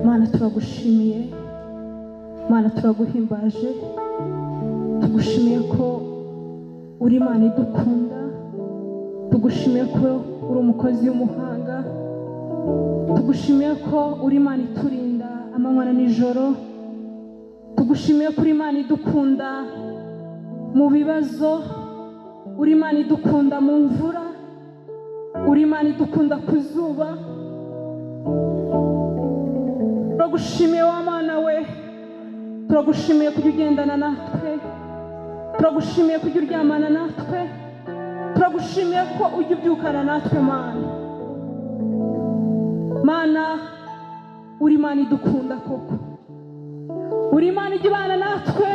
Mana turagushimiye, Mana turaguhimbaje, tugushimiye ko uri Imana idukunda, tugushimiye ko uri umukozi w'umuhanga, tugushimiye ko uri Imana iturinda amanywa na nijoro, tugushimiye ko uri Imana idukunda mu bibazo, uri Imana idukunda mu mvura, uri Imana idukunda ku zuba. Turagushimiye wa Mana we, turagushimiye kujya ugendana natwe, turagushimiye kujya uryamana natwe, turagushimiye ko ujya ubyukana natwe Mana. Mana uri Imana idukunda koko, uri Imana ijya ibana natwe,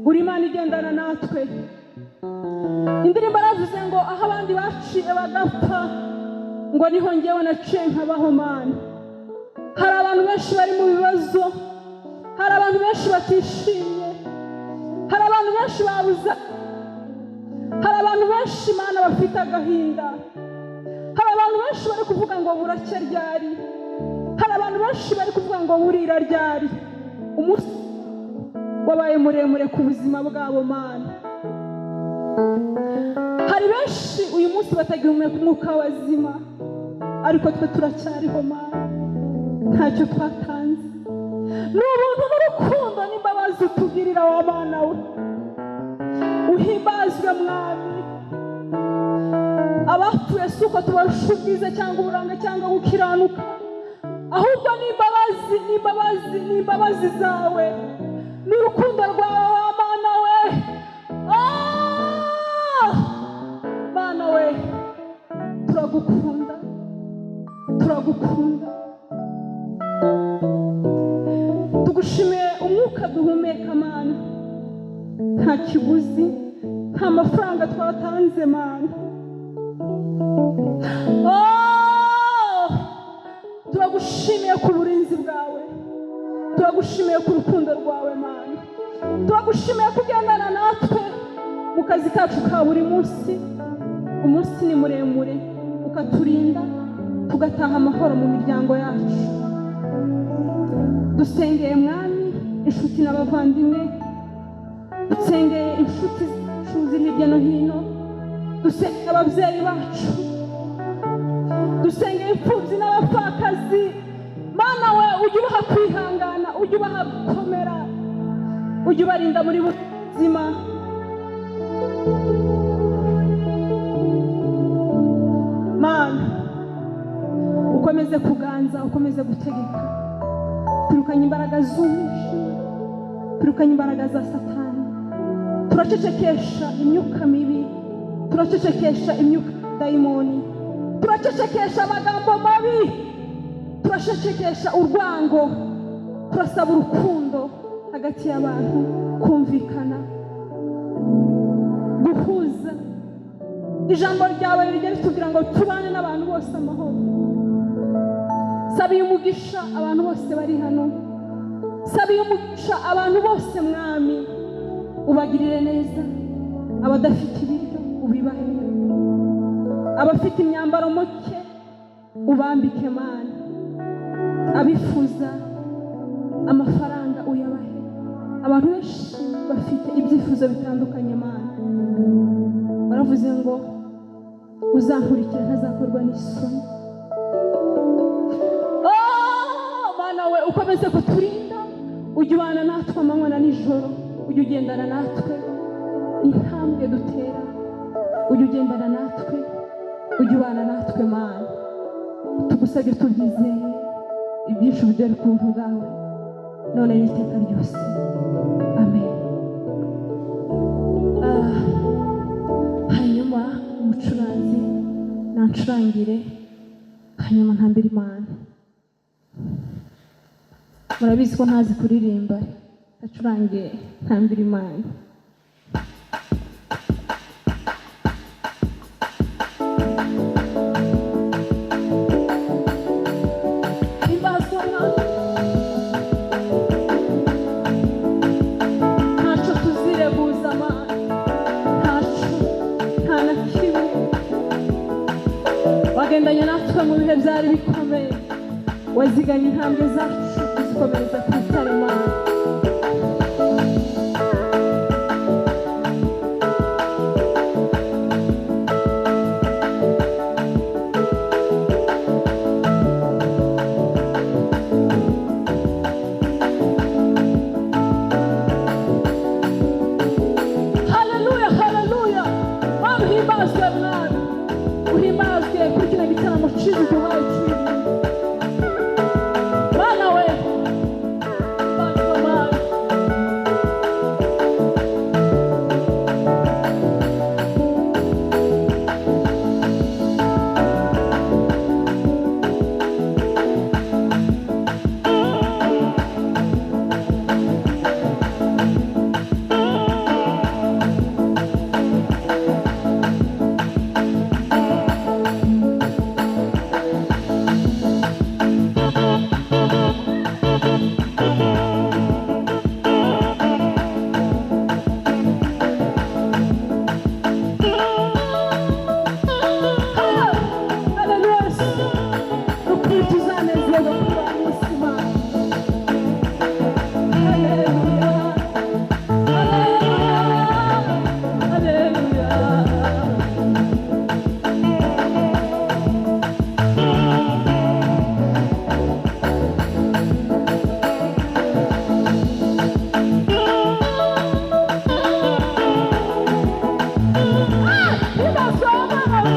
uri Imana igendana natwe. Indirimbo aravuze ngo aho abandi baciye bagapfa ngo niho njyewe naciye nkabaho Mana. Hari abantu benshi bari mu bibazo, hari abantu benshi batishimye, hari abantu benshi babuze, hari abantu benshi Mana bafite agahinda, hari abantu benshi bari kuvuga ngo buracya ryari, hari abantu benshi bari kuvuga ngo burira ryari. Umunsi wabaye muremure ku buzima bwabo Mana. Hari benshi uyu munsi batagihumeka umwuka w'abazima, ariko twe turacyariho Mana, ntacyo twatanze. Ni ubuntu n'urukundo n'imbabazi utugirira wa Mana we, uhimbazwe Mwami. Abapfuye si uko tubarusha ubwiza cyangwa uburanga cyangwa gukiranuka, ahubwo ni imbabazi zawe n'urukundo rwawe wa Mana we. Mana we turagukunda, turagukunda. Tugushimiye umwuka duhumeka Mana, nta kiguzi, nta mafaranga twatanze Mana. Turagushimiye ku burinzi bwawe, turagushimiye ku rukundo rwawe Mana, turagushimiye kugendana natwe mu kazi kacu ka buri munsi. Umunsi ni muremure, ukaturinda tugataha amahoro mu miryango yacu. Dusengeye Mwami inshuti n'abavandimwe, dusengeye inshuti zacu ziri hirya no hino, dusengeye ababyeyi bacu, dusengeye imfubyi n'abapfakazi. Mana we ujye ubaha kwihangana, ujye ubaha gukomera, ujye ubarinda muri buzima. Mana ukomeze kuganza, ukomeze gutegeka. Turukanye imbaraga z'umwijima, turukanye imbaraga za Satani, turacecekesha imyuka mibi, turacecekesha imyuka dayimoni, turacecekesha amagambo mabi, turacecekesha urwango. Turasaba urukundo hagati y'abantu, kumvikana, guhuza. Ijambo ryawe rijya ritubwira ngo tubane n'abantu bose amahoro. Sabiye umugisha abantu bose bari hano, sabiye umugisha abantu bose Mwami, ubagirire neza. Abadafite ibiryo ubibahe, abafite imyambaro muke ubambike Mana, abifuza amafaranga uyabahe. Abantu benshi bafite ibyifuzo bitandukanye Mana, baravuze ngo uzankurikira ntazakorwa n'isoni. Mana we ukomeze kuturinda, ujye ubana natwe amanywa na nijoro, ujye ugendana natwe intambwe dutera, ujye ugendana natwe, ujye ubana natwe Mana. Tugusabye tubyizeye, ibyinshi bidore ku buntu bwawe none n'iteka ryose. Amen. Hanyuma umucuranzi nancurangire, hanyuma ntambire Imana. Murabizi ko ntazi kuririmba, acurange ntambire Imana. Ntacyo tuzirebuza Mana, ntacyo, nta na kimwe. Wagendanye natwe mu bihe byari bikomeye, waziganye intambwe zacu uzikomereza ku rutare Mana. Haleluya, haleluya. Uhimbazwe Mwana, uhimbazwe kuri kino gitaramo cyiza uduhaye cy'uyu munsi. Mana we, himbazwe Mana. Haleluya. Ukuri tuzanezerwa kuba munsi Mana. Haleluya. Haleluya. Himbazwe Mana.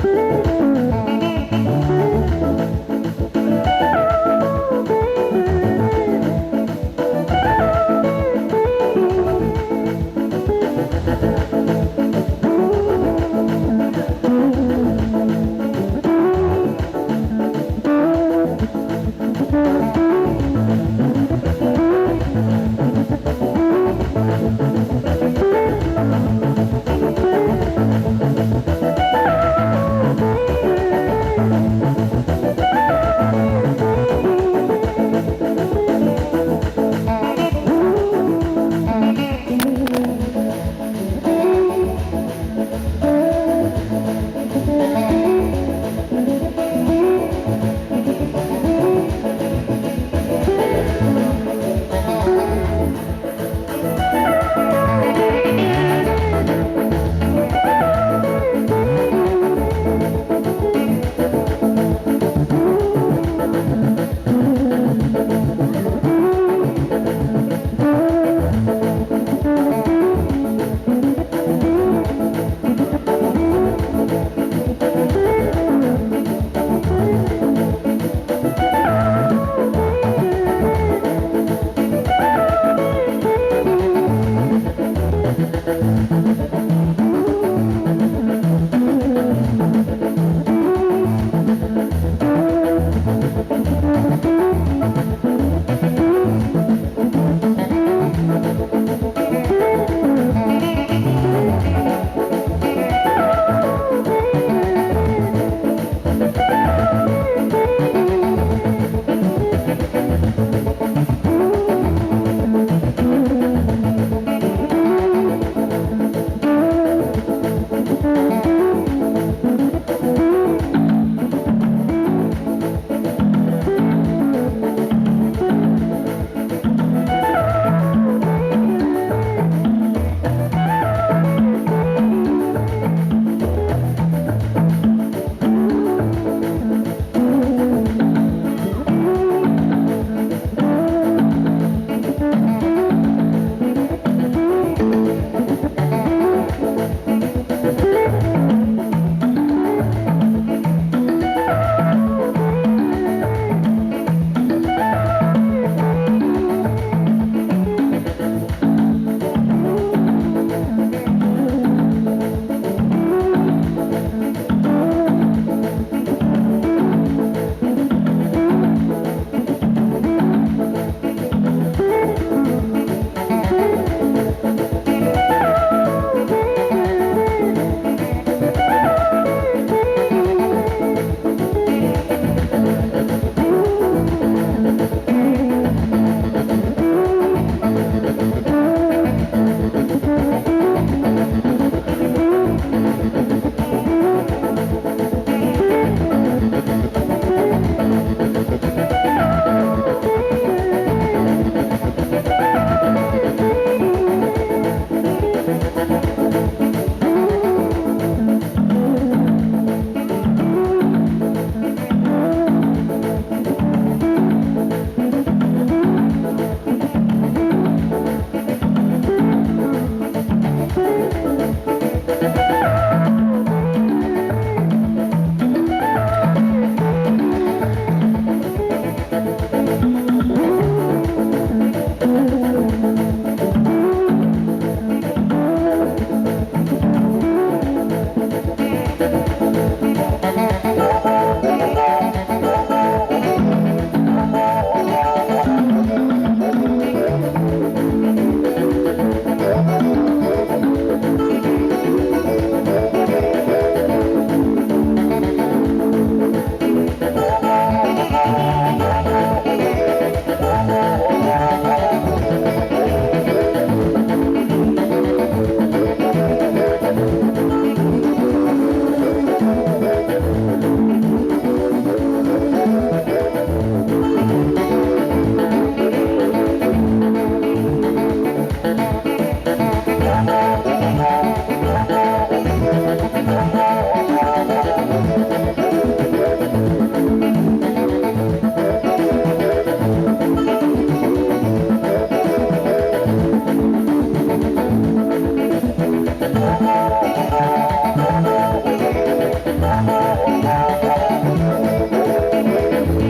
Hallelujah.